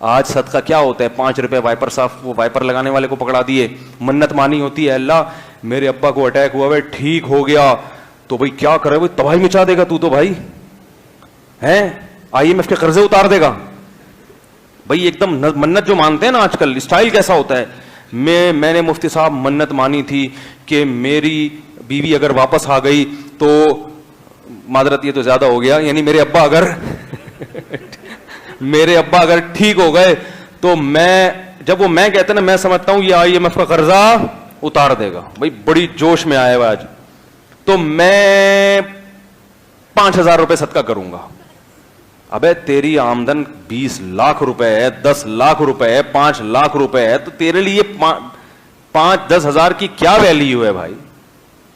آج صدقہ کیا ہوتا ہے؟ 5 روپے وائپر صاف، وہ وائپر لگانے والے کو پکڑا دیے، منت مانی ہوتی ہے، اللہ میرے ابا کو اٹیک ہوا ہے، ٹھیک ہو گیا تو بھائی کیا کرے، بھائی تباہی مچا دے گا تو بھائی ہیں، IMF کے قرضے اتار دے گا بھائی، ایک دم منت جو مانتے ہیں نا آج کل، اسٹائل کیسا ہوتا ہے. میں نے مفتی صاحب منت مانی تھی کہ میری بیوی اگر واپس آ گئی تو، معذرت یہ تو زیادہ ہو گیا، یعنی میرے ابا اگر ٹھیک ہو گئے تو میں، جب وہ میں کہتے نا، میں سمجھتا ہوں یہ IMF کا قرضہ اتار دے گا بھائی، بڑی جوش میں آئے ہوئے آج، تو میں 5,000 روپے صدقہ کروں گا. ابے تیری آمدن 20 لاکھ روپے ہے، 10 لاکھ روپے ہے، 5 لاکھ روپے ہے، تو تیرے لیے 5-10 ہزار کی کیا ویلیو ہے بھائی؟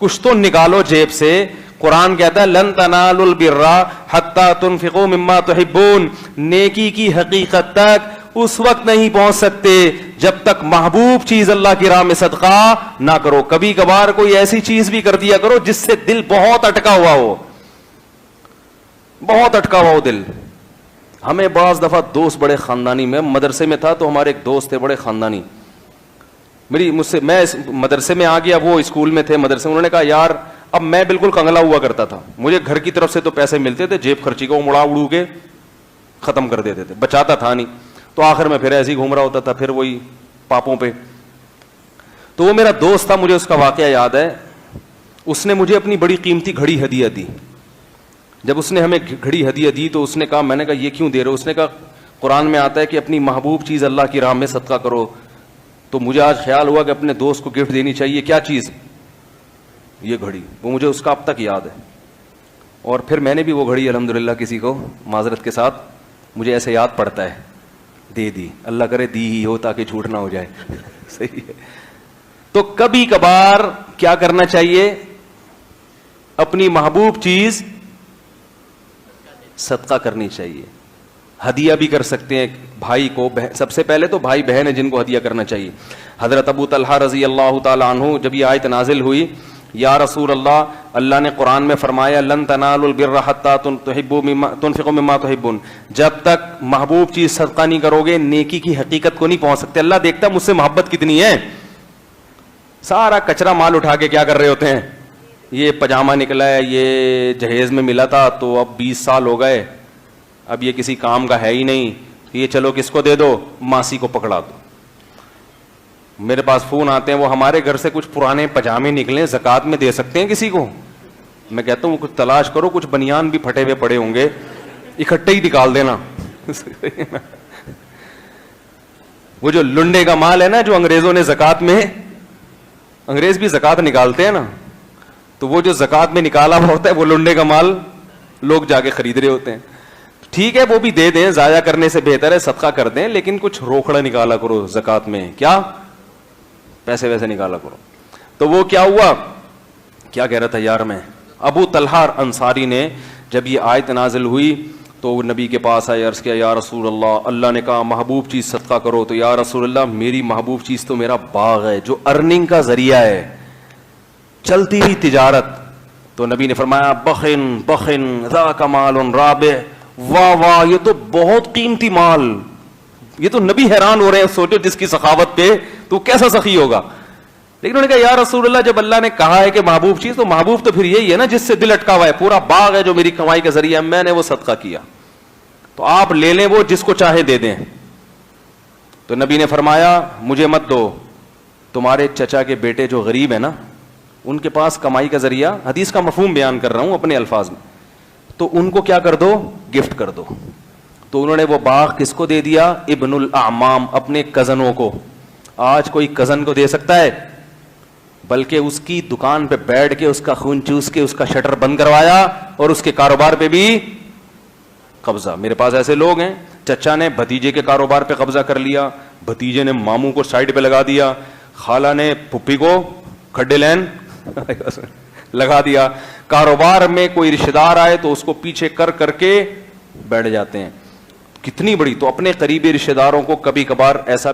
کچھ تو نکالو جیب سے. قرآن کہتا ہے لن تنالوا البر حتی تنفقوا مما تحبون، نیکی کی حقیقت تک اس وقت نہیں پہنچ سکتے جب تک محبوب چیز اللہ کی راہ میں صدقہ نہ کرو. کبھی کبھار کوئی ایسی چیز بھی کر دیا کرو جس سے دل بہت اٹکا ہوا ہو، بہت اٹکا ہوا ہو دل. ہمیں بعض دفعہ دوست بڑے خاندانی، میں مدرسے میں تھا تو ہمارے ایک دوست تھے بڑے خاندانی، میں مدرسے میں آ گیا، وہ اسکول میں تھے مدرسے میں. انہوں نے کہا یار اب میں بالکل کنگلا ہوا کرتا تھا، مجھے گھر کی طرف سے تو پیسے ملتے تھے، جیب خرچی کو مڑا اڑو کے ختم کر دیتے تھے، بچاتا تھا نہیں، تو آخر میں پھر ایسے ہی گھوم رہا ہوتا تھا، پھر وہی پاپوں پہ. تو وہ میرا دوست تھا، مجھے اس کا واقعہ یاد ہے. اس نے مجھے اپنی بڑی قیمتی گھڑی ہدیہ دی. جب اس نے ہمیں گھڑی ہدیہ دی تو اس نے کہا، میں نے کہا یہ کیوں دے رہے ہو؟ اس نے کہا قرآن میں آتا ہے کہ اپنی محبوب چیز اللہ کی راہ میں صدقہ کرو. تو مجھے آج خیال ہوا کہ اپنے دوست کو گفٹ دینی چاہیے. کیا چیز؟ یہ گھڑی. وہ مجھے اس کا اب تک یاد ہے. اور پھر میں نے بھی وہ گھڑی الحمدللہ کسی کو معذرت کے ساتھ، مجھے ایسے یاد پڑتا ہے، دے دی. اللہ کرے دی ہی ہو تاکہ جھوٹ نہ ہو جائے. صحیح ہے. تو کبھی کبھار کیا کرنا چاہیے؟ اپنی محبوب چیز صدقہ کرنی چاہیے. ہدیہ بھی کر سکتے ہیں بھائی کو. سب سے پہلے تو بھائی بہن ہے جن کو ہدیہ کرنا چاہیے. حضرت ابو طلحہ رضی اللہ تعالی عنہ، جب یہ آیت نازل ہوئی، یا رسول اللہ، اللہ نے قرآن میں فرمایا لن تنالوا البر حتی تنفقوا مما تحبون، جب تک محبوب چیز صدقہ نہیں کرو گے نیکی کی حقیقت کو نہیں پہنچ سکتے. اللہ دیکھتا مجھ سے محبت کتنی ہے. سارا کچرا مال اٹھا کے کیا کر رہے ہوتے ہیں؟ یہ پجامہ نکلا ہے، یہ جہیز میں ملا تھا تو اب 20 سال ہو گئے، اب یہ کسی کام کا ہے ہی نہیں، یہ چلو کس کو دے دو؟ ماسی کو پکڑا دو. میرے پاس فون آتے ہیں، وہ ہمارے گھر سے کچھ پرانے پجامے نکلے، زکوٰۃ میں دے سکتے ہیں کسی کو؟ میں کہتا ہوں کچھ تلاش کرو، کچھ بنیان بھی پھٹے ہوئے پڑے ہوں گے، اکٹھے ہی نکال دینا. وہ جو لنڈے کا مال ہے نا، جو انگریزوں نے زکوٰۃ میں، انگریز بھی زکوٰۃ نکالتے ہیں نا، تو وہ جو زکوٰۃ میں نکالا ہوا ہوتا ہے وہ لنڈے کا مال لوگ جا کے خرید رہے ہوتے ہیں. ٹھیک ہے وہ بھی دے دیں، ضائع کرنے سے بہتر ہے صدقہ کر دیں، لیکن کچھ روکڑا نکالا کرو زکوٰۃ میں، کیا پیسے ویسے نکالا کرو. تو وہ کیا ہوا، کیا کہہ رہا تھا یار میں، ابو طلحہ انصاری نے جب یہ آیت نازل ہوئی تو نبی کے پاس آئے، عرض کیا یا رسول اللہ، اللہ نے کہا محبوب چیز صدقہ کرو. تو یا رسول اللہ میری محبوب چیز تو میرا باغ ہے جو ارننگ کا ذریعہ ہے، چلتی ہوئی تجارت. تو نبی نے فرمایا بخن بخن ذاک مال رابح، واہ واہ یہ تو بہت قیمتی مال. یہ تو نبی حیران ہو رہے ہیں، سوچو جس کی سخاوت پہ تو کیسا سخی ہوگا. لیکن انہوں نے کہا یا رسول اللہ جب اللہ نے کہا ہے کہ محبوب چیز، تو محبوب تو پھر یہی ہے نا جس سے دل اٹکا ہوا ہے، پورا باغ ہے جو میری کمائی کا ذریعہ ہے، میں نے وہ صدقہ کیا. تو آپ لے لیں، وہ جس کو چاہے دے دیں. تو نبی نے فرمایا مجھے مت دو، تمہارے چچا کے بیٹے جو غریب ہیں نا، ان کے پاس کمائی کا ذریعہ، حدیث کا مفہوم بیان کر رہا ہوں اپنے الفاظ میں، تو ان کو کیا کر دو، گفٹ کر دو. تو انہوں نے وہ باغ کس کو دے دیا؟ ابن الاعمام، اپنے کزنوں کو. آج کوئی کزن کو دے سکتا ہے؟ بلکہ اس کی دکان پہ بیٹھ کے اس کا خون چوس کے اس کا شٹر بند کروایا اور اس کے کاروبار پہ بھی قبضہ. میرے پاس ایسے لوگ ہیں، چچا نے بھتیجے کے کاروبار پہ قبضہ کر لیا، بھتیجے نے ماموں کو سائڈ پہ لگا دیا، خالہ نے پھپھی کو کھڈے لین لگا دیا. کاروبار میں کوئی رشتہ دار آئے تو اس کو پیچھے کر کر کے بیٹھ جاتے ہیں. کتنی بڑی. تو اپنے قریبی رشتہ داروں کو کبھی کبھار ایسا